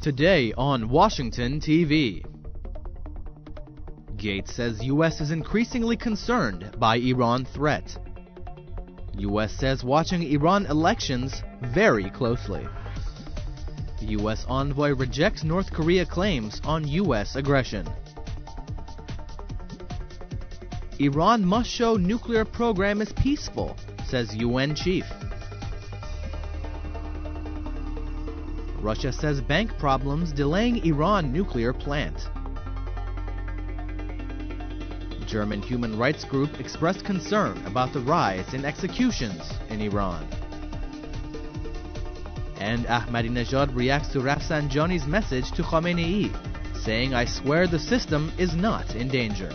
Today on Washington TV. Gates says U.S. is increasingly concerned by Iran threat. U.S. says watching Iran elections very closely. U.S. envoy rejects North Korea claims on U.S. aggression. Iran must show nuclear program is peaceful, says UN chief. Russia says bank problems delaying Iran nuclear plant. German human rights group expressed concern about the rise in executions in Iran. And Ahmadinejad reacts to Rafsanjanis' message to Khameinei, saying, "I swear the system is not in danger."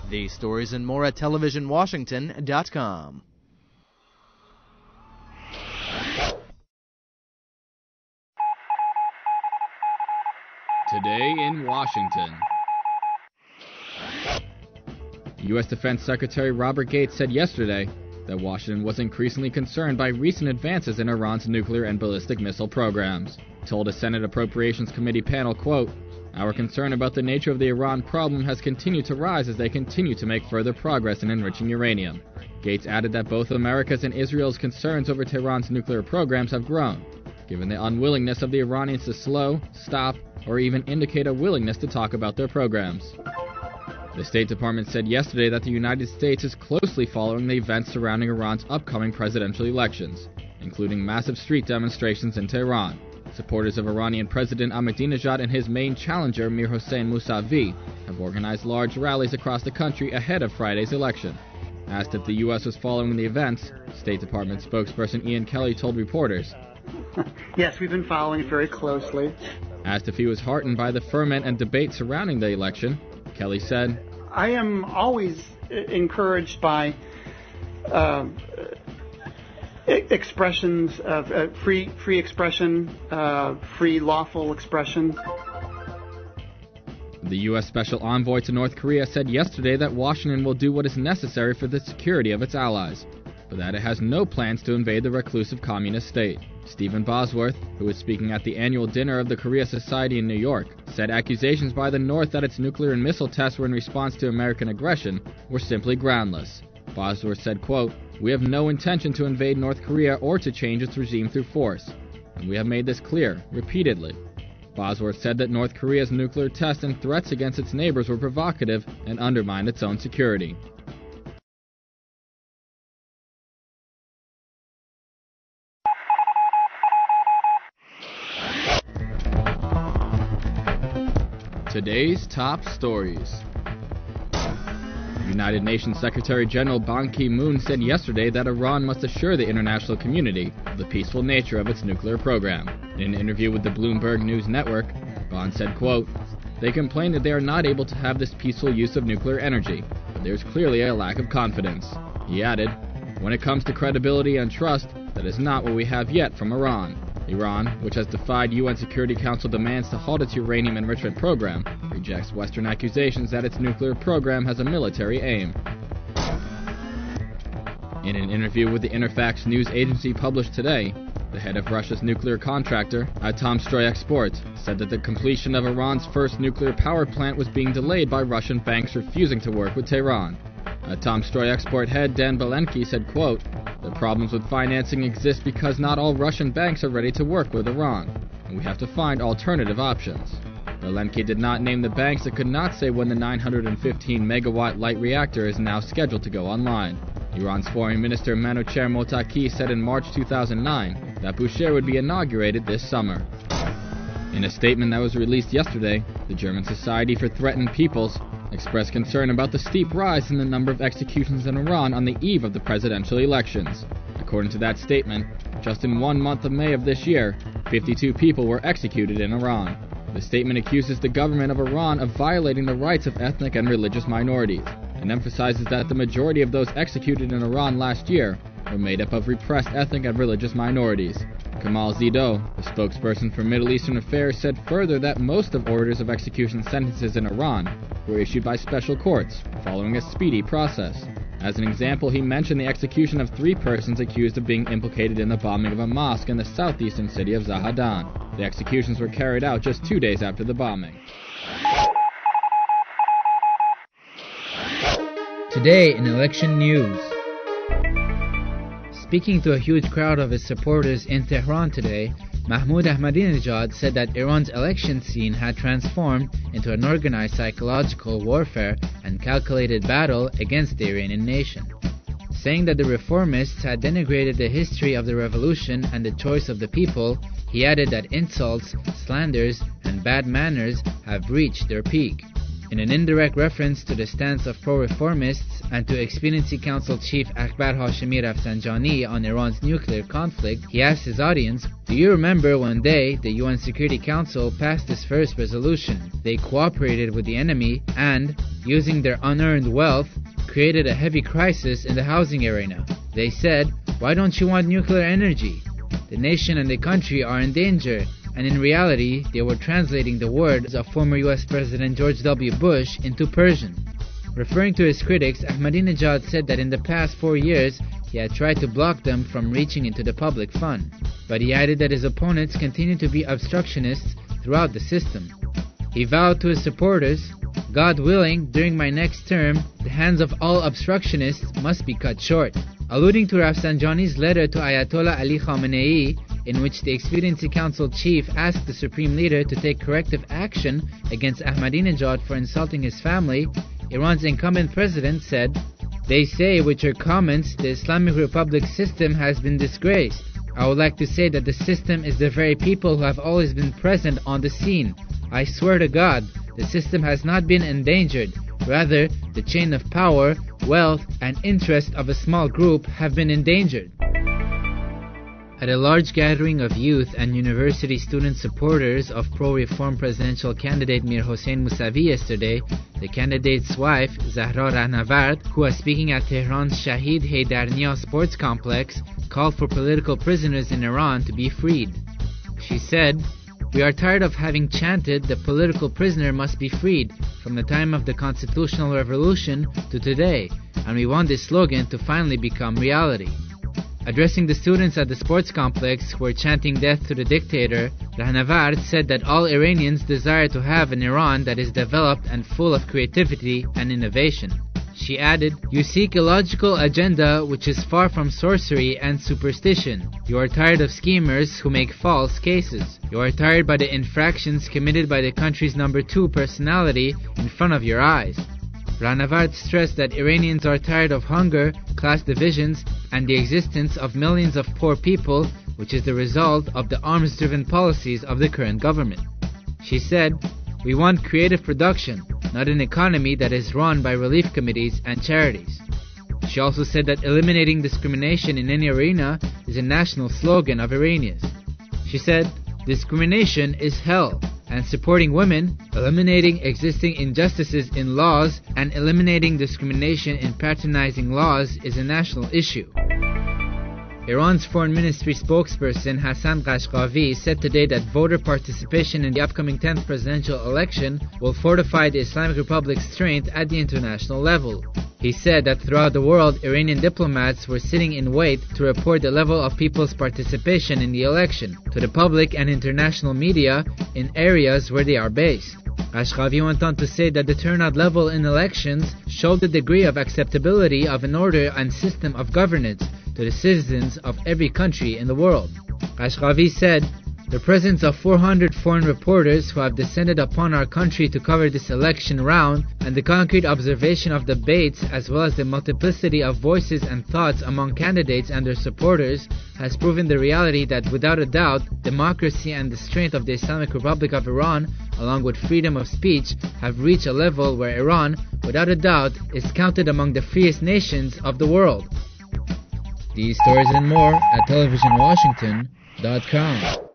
These stories and more at televisionwashington.com. Today in Washington. U.S. Defense Secretary Robert Gates said yesterday that Washington was increasingly concerned by recent advances in Iran's nuclear and ballistic missile programs. He told a Senate Appropriations Committee panel, quote, "Our concern about the nature of the Iran problem has continued to rise as they continue to make further progress in enriching uranium." Gates added that both America's and Israel's concerns over Tehran's nuclear programs have grown, given the unwillingness of the Iranians to slow, stop, or even indicate a willingness to talk about their programs. The State Department said yesterday that the United States is closely following the events surrounding Iran's upcoming presidential elections, including massive street demonstrations in Tehran. Supporters of Iranian President Ahmadinejad and his main challenger Mir Hossein Mousavi have organized large rallies across the country ahead of Friday's election. Asked if the U.S. was following the events, State Department spokesperson Ian Kelly told reporters, "Yes, we've been following it very closely." Asked if he was heartened by the ferment and debate surrounding the election, Kelly said, "I am always encouraged by expressions of free expression, free lawful expression." The U.S. Special Envoy to North Korea said yesterday that Washington will do what is necessary for the security of its allies, but that it has no plans to invade the reclusive communist state. Stephen Bosworth, who was speaking at the annual dinner of the Korea Society in New York, said accusations by the North that its nuclear and missile tests were in response to American aggression were simply groundless. Bosworth said, quote, "We have no intention to invade North Korea or to change its regime through force, and we have made this clear, repeatedly." Bosworth said that North Korea's nuclear tests and threats against its neighbors were provocative and undermined its own security. Today's top stories. United Nations Secretary General Ban Ki-moon said yesterday that Iran must assure the international community of the peaceful nature of its nuclear program. In an interview with the Bloomberg News Network, Ban said, quote, "They complain that they are not able to have this peaceful use of nuclear energy, but there's clearly a lack of confidence." He added, "When it comes to credibility and trust, that is not what we have yet from Iran." Iran, which has defied UN Security Council demands to halt its uranium enrichment program, rejects Western accusations that its nuclear program has a military aim. In an interview with the Interfax news agency published today, the head of Russia's nuclear contractor, Atomstroyeksport, said that the completion of Iran's first nuclear power plant was being delayed by Russian banks refusing to work with Tehran. Atomstroyeksport head Dan Belenky said, quote, "The problems with financing exist because not all Russian banks are ready to work with Iran, and we have to find alternative options." Belenky did not name the banks and could not say when the 915-megawatt light reactor is now scheduled to go online. Iran's Foreign Minister Manouchehr Mottaki said in March 2009 that Bushehr would be inaugurated this summer. In a statement that was released yesterday, the German Society for Threatened Peoples expressed concern about the steep rise in the number of executions in Iran on the eve of the presidential elections. According to that statement, just in 1 month of May of this year, 52 people were executed in Iran. The statement accuses the government of Iran of violating the rights of ethnic and religious minorities, and emphasizes that the majority of those executed in Iran last year were made up of repressed ethnic and religious minorities. Kamal Zido, the spokesperson for Middle Eastern Affairs, said further that most of orders of execution sentences in Iran were issued by special courts, following a speedy process. As an example, he mentioned the execution of 3 persons accused of being implicated in the bombing of a mosque in the southeastern city of Zahedan. The executions were carried out just 2 days after the bombing. Today in election news. Speaking to a huge crowd of his supporters in Tehran today, Mahmoud Ahmadinejad said that Iran's election scene had transformed into an organized psychological warfare and calculated battle against the Iranian nation. Saying that the reformists had denigrated the history of the revolution and the choice of the people, he added that insults, slanders, and bad manners have reached their peak. In an indirect reference to the stance of pro-reformists and to Expediency Council Chief Akbar Hashemi Rafsanjani on Iran's nuclear conflict, he asked his audience, "Do you remember when they, the UN Security Council, passed this first resolution? They cooperated with the enemy and, using their unearned wealth, created a heavy crisis in the housing arena. They said, 'Why don't you want nuclear energy? The nation and the country are in danger.' And in reality, they were translating the words of former US President George W. Bush into Persian." Referring to his critics, Ahmadinejad said that in the past 4 years, he had tried to block them from reaching into the public fund. But he added that his opponents continue to be obstructionists throughout the system. He vowed to his supporters, "God willing, during my next term, the hands of all obstructionists must be cut short." Alluding to Rafsanjani's letter to Ayatollah Ali Khameinei, in which the Expediency Council chief asked the supreme leader to take corrective action against Ahmadinejad for insulting his family, Iran's incumbent president said, "They say with your comments the Islamic Republic system has been disgraced. I would like to say that the system is the very people who have always been present on the scene. I swear to God, the system has not been endangered. Rather, the chain of power, wealth, and interest of a small group have been endangered." At a large gathering of youth and university student supporters of pro-reform presidential candidate Mir Hossein Mousavi yesterday, the candidate's wife, Zahra Rahnavard, who was speaking at Tehran's Shahid Haydarnia sports complex, called for political prisoners in Iran to be freed. She said, "We are tired of having chanted the political prisoner must be freed from the time of the constitutional revolution to today, and we want this slogan to finally become reality." Addressing the students at the sports complex who were chanting death to the dictator, Rahnavard said that all Iranians desire to have an Iran that is developed and full of creativity and innovation. She added, "You seek a logical agenda which is far from sorcery and superstition. You are tired of schemers who make false cases. You are tired by the infractions committed by the country's number 2 personality in front of your eyes." Rahnavard stressed that Iranians are tired of hunger, class divisions, and the existence of millions of poor people, which is the result of the arms-driven policies of the current government. She said, "We want creative production, not an economy that is run by relief committees and charities." She also said that eliminating discrimination in any arena is a national slogan of Iranians. She said, "Discrimination is hell, and supporting women, eliminating existing injustices in laws, and eliminating discrimination in patronizing laws is a national issue." Iran's Foreign Ministry spokesperson Hassan Ghashqavi said today that voter participation in the upcoming 10th presidential election will fortify the Islamic Republic's strength at the international level. He said that throughout the world, Iranian diplomats were sitting in wait to report the level of people's participation in the election to the public and international media in areas where they are based. Ghashqavi went on to say that the turnout level in elections showed the degree of acceptability of an order and system of governance to the citizens of every country in the world. Ghashqavi said, "The presence of 400 foreign reporters who have descended upon our country to cover this election round, and the concrete observation of debates as well as the multiplicity of voices and thoughts among candidates and their supporters, has proven the reality that without a doubt, democracy and the strength of the Islamic Republic of Iran, along with freedom of speech, have reached a level where Iran, without a doubt, is counted among the freest nations of the world." These stories and more at televisionwashington.com.